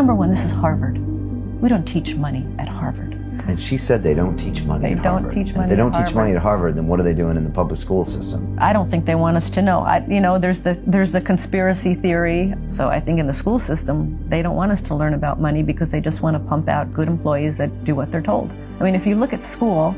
number one, this is Harvard. We don't teach money at Harvard. And she said they don't teach money at Harvard. They don't teach money If they don't at teach money at Harvard, then what are they doing in the public school system? I don't think they want us to know. There's the conspiracy theory. So I think in the school system, they don't want us to learn about money because they just want to pump out good employees that do what they're told. I mean, if you look at school,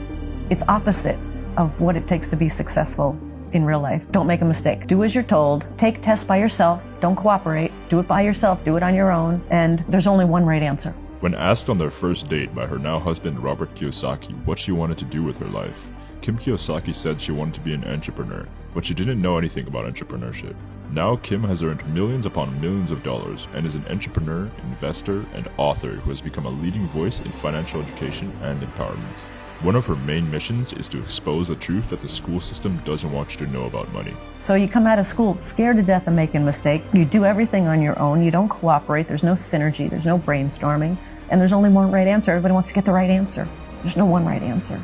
it's opposite of what it takes to be successful in real life. Don't make a mistake. Do as you're told. Take tests by yourself. Don't cooperate. Do it by yourself. Do it on your own. And there's only one right answer. When asked on their first date by her now husband Robert Kiyosaki what she wanted to do with her life, Kim Kiyosaki said she wanted to be an entrepreneur, but she didn't know anything about entrepreneurship. Now Kim has earned millions upon millions of dollars and is an entrepreneur, investor, and author who has become a leading voice in financial education and empowerment. One of her main missions is to expose the truth that the school system doesn't want you to know about money. So you come out of school scared to death of making a mistake. You do everything on your own. You don't cooperate. There's no synergy. There's no brainstorming. And there's only one right answer. Everybody wants to get the right answer. There's no one right answer.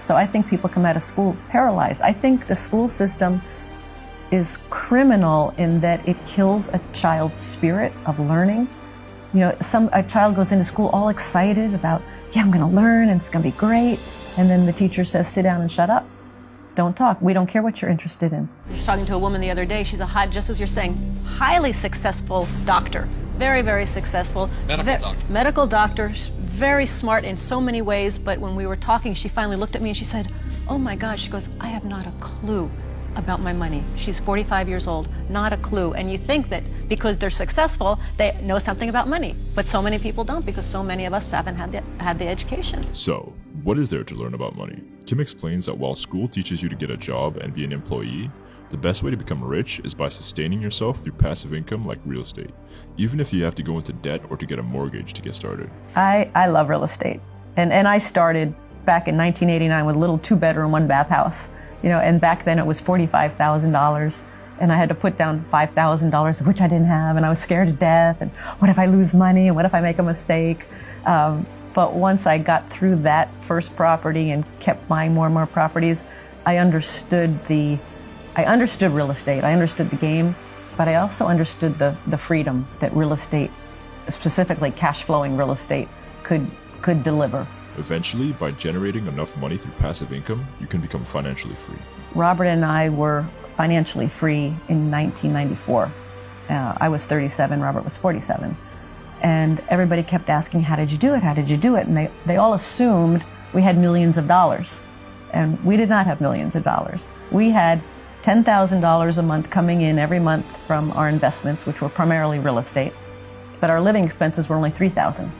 So I think people come out of school paralyzed. I think the school system is criminal in that it kills a child's spirit of learning. You know, a child goes into school all excited about, yeah, I'm going to learn and it's going to be great. And then the teacher says, sit down and shut up. Don't talk. We don't care what you're interested in. I was talking to a woman the other day. She's just as you're saying, highly successful doctor. Very, very successful. Medical doctor, very smart in so many ways. But when we were talking, she finally looked at me and she said, oh my God, she goes, I have not a clue about my money. She's 45 years old, not a clue. And you think that because they're successful, they know something about money. But so many people don't because so many of us haven't had the education. So, what is there to learn about money? Kim explains that while school teaches you to get a job and be an employee, the best way to become rich is by sustaining yourself through passive income like real estate, even if you have to go into debt or to get a mortgage to get started. I love real estate. And I started back in 1989 with a little 2-bedroom, 1-bath house. You know, and back then it was $45,000, and I had to put down $5,000, which I didn't have, and I was scared to death. And what if I lose money? And what if I make a mistake? But once I got through that first property and kept buying more and more properties, I understood real estate. I understood the game, but I also understood the freedom that real estate, specifically cash flowing real estate, could deliver. Eventually, by generating enough money through passive income, you can become financially free. Robert and I were financially free in 1994. I was 37, Robert was 47. And everybody kept asking, how did you do it? How did you do it? And they all assumed we had millions of dollars. And we did not have millions of dollars. We had $10,000 a month coming in every month from our investments, which were primarily real estate. But our living expenses were only $3,000.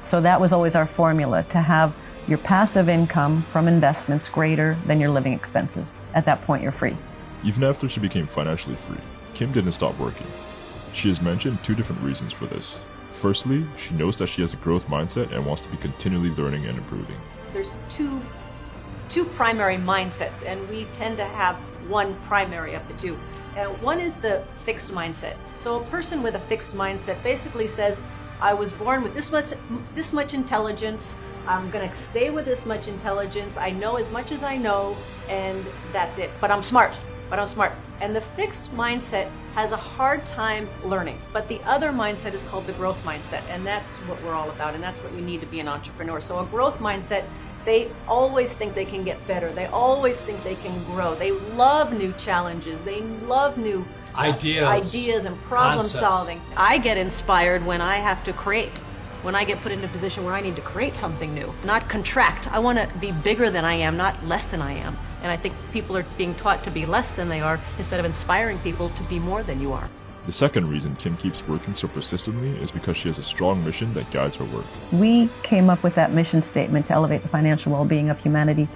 So that was always our formula, to have your passive income from investments greater than your living expenses. At that point, you're free. Even after she became financially free, Kim didn't stop working. She has mentioned 2 different reasons for this. Firstly, she knows that she has a growth mindset and wants to be continually learning and improving. There's two primary mindsets, and we tend to have one primary of the two. One is the fixed mindset. So a person with a fixed mindset basically says, I was born with this much intelligence. I'm going to stay with this much intelligence. I know as much as I know, and that's it. But I'm smart. And the fixed mindset has a hard time learning. But the other mindset is called the growth mindset, and that's what we're all about, and that's what we need to be an entrepreneur. So a growth mindset, they always think they can get better. They always think they can grow. They love new challenges. They love new ideas and problem solving. I get inspired when I have to create, when I get put in a position where I need to create something new, not contract. I want to be bigger than I am, not less than I am. And I think people are being taught to be less than they are instead of inspiring people to be more than you are. The second reason Kim keeps working so persistently is because she has a strong mission that guides her work. We came up with that mission statement to elevate the financial well-being of humanity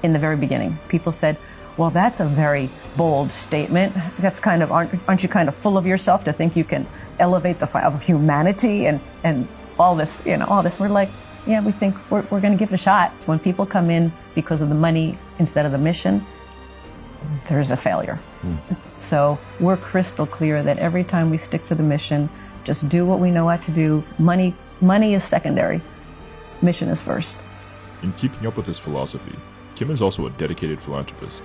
in the very beginning. People said, well, that's a very bold statement. That's kind of, aren't you kind of full of yourself to think you can elevate of humanity and all this, all this. We're like, yeah, we think we're going to give it a shot. When people come in because of the money instead of the mission, there's a failure. So we're crystal clear that every time we stick to the mission, just do what we know what to do. Money is secondary. Mission is first. In keeping up with this philosophy, Kim is also a dedicated philanthropist.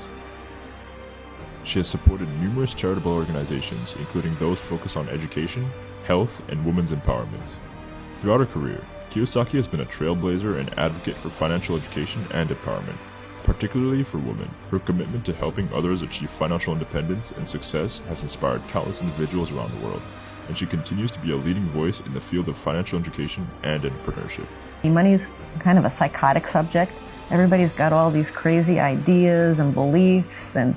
She has supported numerous charitable organizations, including those focused on education, health, and women's empowerment. Throughout her career, Kiyosaki has been a trailblazer and advocate for financial education and empowerment, particularly for women. Her commitment to helping others achieve financial independence and success has inspired countless individuals around the world, and she continues to be a leading voice in the field of financial education and entrepreneurship. Money is kind of a psychotic subject. Everybody's got all these crazy ideas and beliefs, and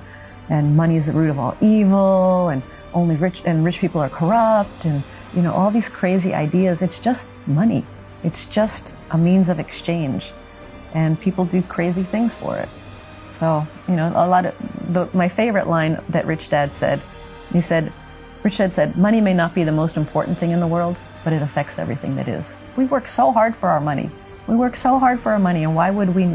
money is the root of all evil, and only rich people are corrupt, and all these crazy ideas. It's just money. It's just a means of exchange, and people do crazy things for it. So my favorite line that Rich Dad said, Rich Dad said, "Money may not be the most important thing in the world, but it affects everything that is." We work so hard for our money. We work so hard for our money, and why would we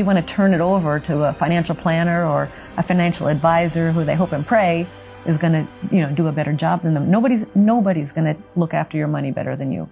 want to turn it over to a financial planner or a financial advisor who they hope and pray is going to, do a better job than them? Nobody's going to look after your money better than you.